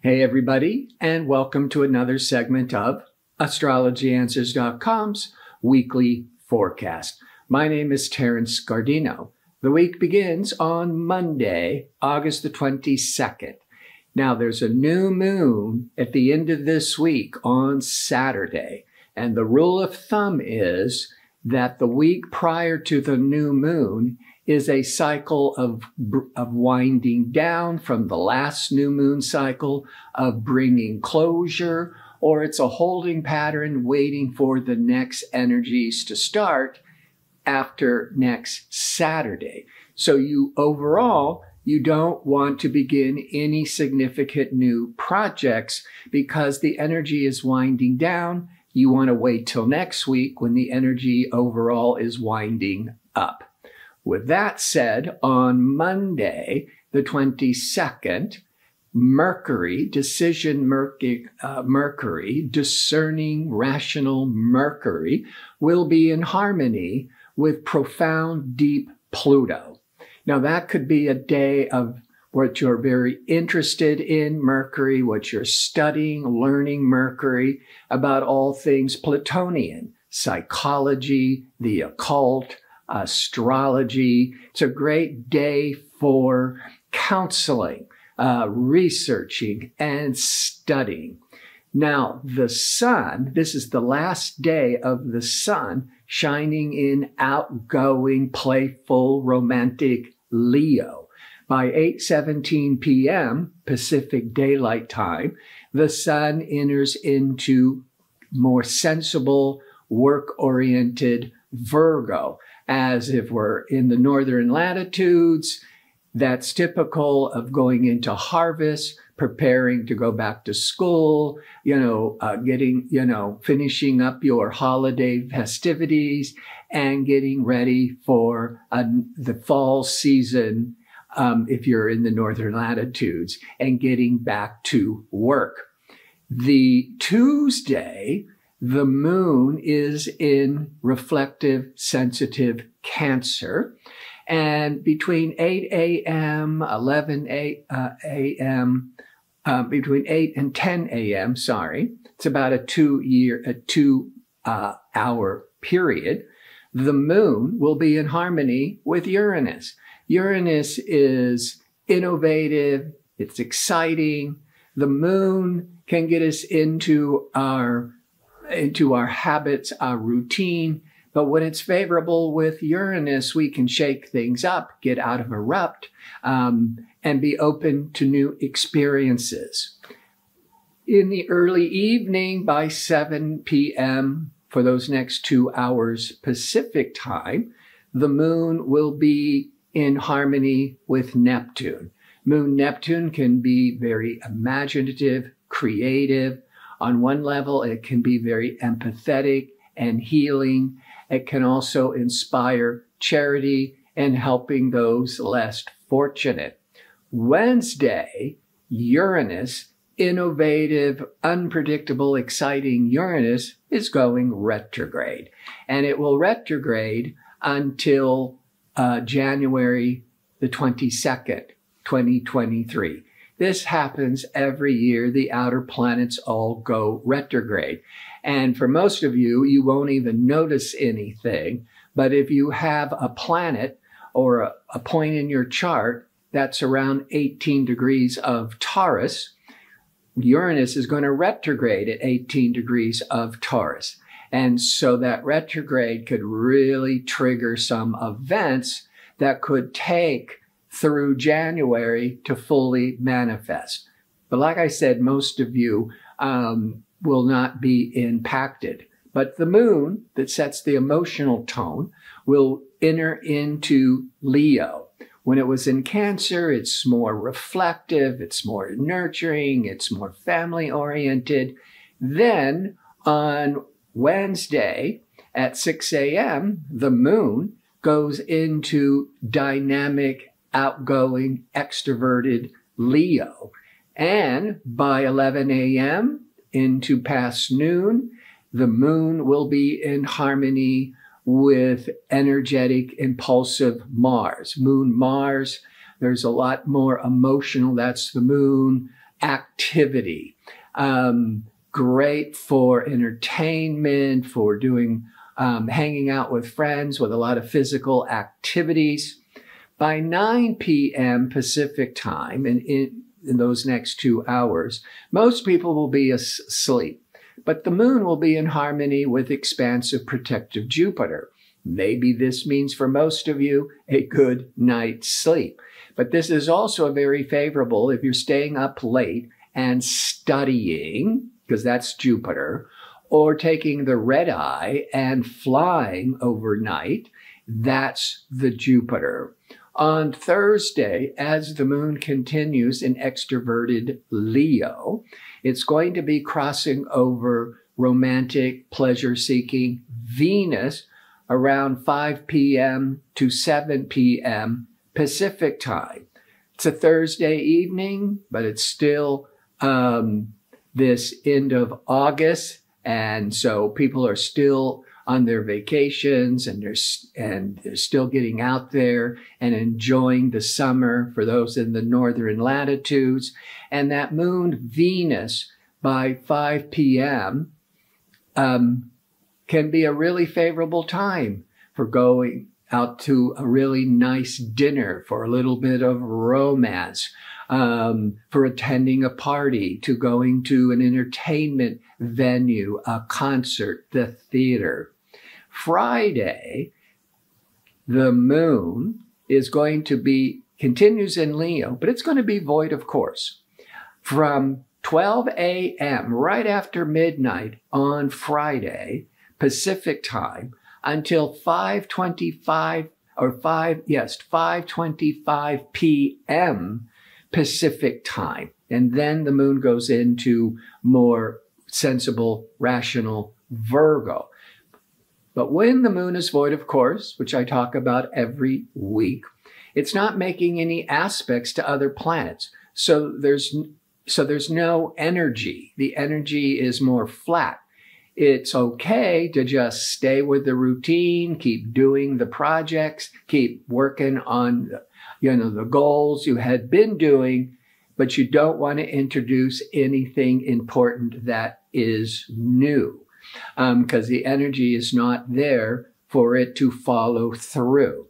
Hey, everybody, and welcome to another segment of AstrologyAnswers.com's weekly forecast. My name is Terence. The week begins on Monday, August the 22nd. Now, there's a new moon at the end of this week on Saturday, and the rule of thumb is that the week prior to the new moon is a cycle of winding down from the last new moon cycle, of bringing closure, or it's a holding pattern waiting for the next energies to start after next Saturday. So you don't want to begin any significant new projects because the energy is winding down. You want to wait till next week when the energy overall is winding up. With that said, on Monday, the 22nd, Mercury, discerning, rational Mercury, will be in harmony with profound, deep Pluto. Now, that could be a day of what you're very interested in Mercury, what you're studying, learning Mercury, about all things Plutonian, psychology, the occult, astrology. It's a great day for counseling, researching, and studying. Now, the sun, this is the last day of the sun shining in outgoing, playful, romantic Leo. By 8:17 p.m. Pacific Daylight Time, the sun enters into more sensible, work-oriented Virgo. As if we're in the northern latitudes, that's typical of going into harvest, preparing to go back to school, finishing up your holiday festivities and getting ready for the fall season, if you're in the northern latitudes, and getting back to work. The Tuesday, the moon is in reflective, sensitive Cancer, and between 8 a.m., 11 a.m., between 8 and 10 a.m., it's about a 2 hour period, the moon will be in harmony with Uranus. Uranus is innovative, it's exciting. The moon can get us into our habits, our routine. But when it's favorable with Uranus, we can shake things up, get out of a rut, and be open to new experiences. In the early evening, by 7 p.m., for those next 2 hours Pacific time, the moon will be in harmony with Neptune. Moon Neptune can be very imaginative, creative. On one level, it can be very empathetic and healing. It can also inspire charity and helping those less fortunate. Wednesday, Uranus, innovative, unpredictable, exciting Uranus, is going retrograde. And it will retrograde until January the 22nd, 2023. This happens every year. The outer planets all go retrograde. And for most of you, you won't even notice anything. But if you have a planet or a point in your chart that's around 18 degrees of Taurus, Uranus is going to retrograde at 18 degrees of Taurus. And so that retrograde could really trigger some events that could take through January to fully manifest. But like I said, most of you will not be impacted. But the moon that sets the emotional tone will enter into Leo. When it was in Cancer, it's more reflective, it's more nurturing, it's more family-oriented. Then on Wednesday at 6 a.m., the moon goes into dynamic, outgoing, extroverted Leo. And by 11 a.m. into past noon, the moon will be in harmony with energetic, impulsive Mars. Moon Mars, there's a lot more emotional. That's the moon. activity. Great for entertainment, for doing, hanging out with friends, with a lot of physical activities. By 9 p.m. Pacific time, and in those next 2 hours, most people will be asleep, but the moon will be in harmony with expansive protective Jupiter. Maybe this means for most of you a good night's sleep. But this is also very favorable if you're staying up late and studying, because that's Jupiter, or taking the red eye and flying overnight. That's the Jupiter. On Thursday, as the moon continues in extroverted Leo, it's going to be crossing over romantic, pleasure-seeking Venus around 5 p.m. to 7 p.m. Pacific time. It's a Thursday evening, but it's still this end of August, and so people are still on their vacations, and they're still getting out there and enjoying the summer for those in the northern latitudes. And that moon Venus by 5 p.m. Can be a really favorable time for going out to a really nice dinner, for a little bit of romance, for attending a party, to going to an entertainment venue, a concert, the theater. Friday, the moon is going to be, continues in Leo, but it's going to be void of course. From 12 a.m., right after midnight on Friday, Pacific time, until 5:25 p.m. Pacific time. And then the moon goes into more sensible, rational Virgo. But when the moon is void of course, which I talk about every week, it's not making any aspects to other planets. So there's no energy. The energy is more flat. It's okay to just stay with the routine, keep doing the projects, keep working on, the goals you had been doing, but you don't want to introduce anything important that is new, because the energy is not there for it to follow through.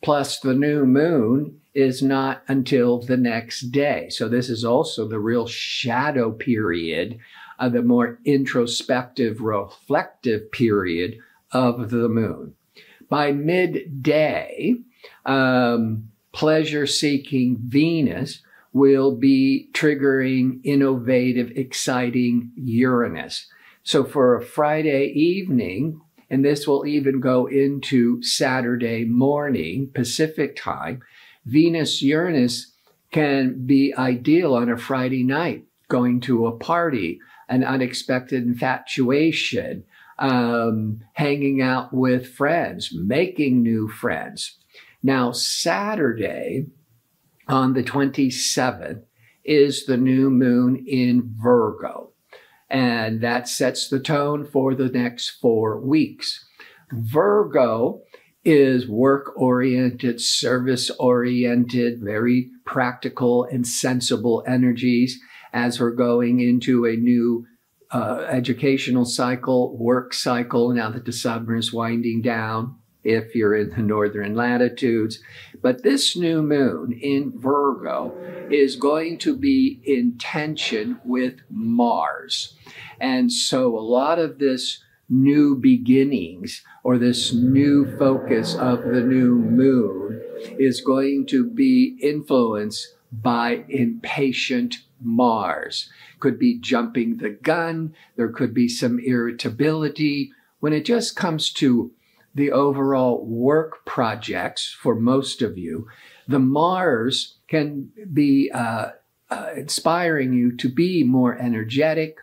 Plus, the new moon is not until the next day. So this is also the real shadow period, the more introspective, reflective period of the moon. By midday, pleasure-seeking Venus will be triggering innovative, exciting Uranus. So for a Friday evening, and this will even go into Saturday morning, Pacific time, Venus-Uranus can be ideal on a Friday night, going to a party, an unexpected infatuation, hanging out with friends, making new friends. Now, Saturday on the 27th is the new moon in Virgo, and that sets the tone for the next 4 weeks. Virgo is work-oriented, service-oriented, very practical and sensible energies as we're going into a new educational cycle, work cycle, now that the summer is winding down, if you're in the northern latitudes. But this new moon in Virgo is going to be in tension with Mars. And so a lot of this new beginnings, or this new focus of the new moon, is going to be influenced by impatient Mars. Could be jumping the gun. There could be some irritability. When it just comes to the overall work projects for most of you, the Mars can be inspiring you to be more energetic,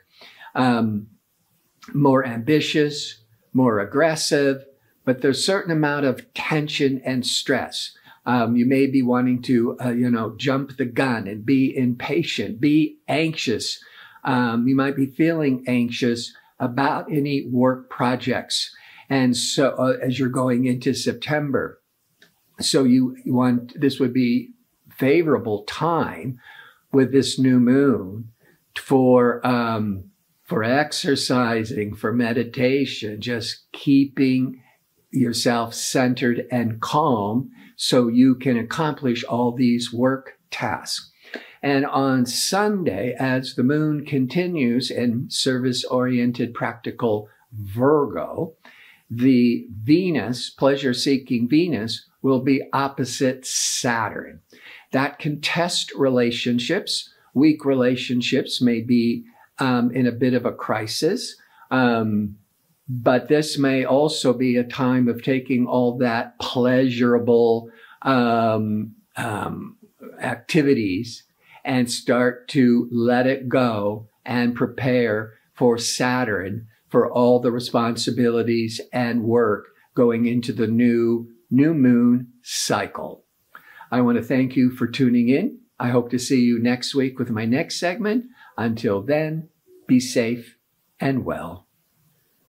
more ambitious, more aggressive, but there's a certain amount of tension and stress. You may be wanting to, jump the gun and be impatient, be anxious. You might be feeling anxious about any work projects. And so as you're going into September, so you want, this would be favorable time with this new moon for exercising, for meditation, just keeping yourself centered and calm so you can accomplish all these work tasks. And on Sunday, as the moon continues in service-oriented practical Virgo, the Venus, pleasure-seeking Venus, will be opposite Saturn. That can test relationships. Weak relationships may be in a bit of a crisis. But this may also be a time of taking all that pleasurable activities and start to let it go and prepare for Saturn, for all the responsibilities and work going into the new moon cycle. I want to thank you for tuning in. I hope to see you next week with my next segment. Until then, be safe and well.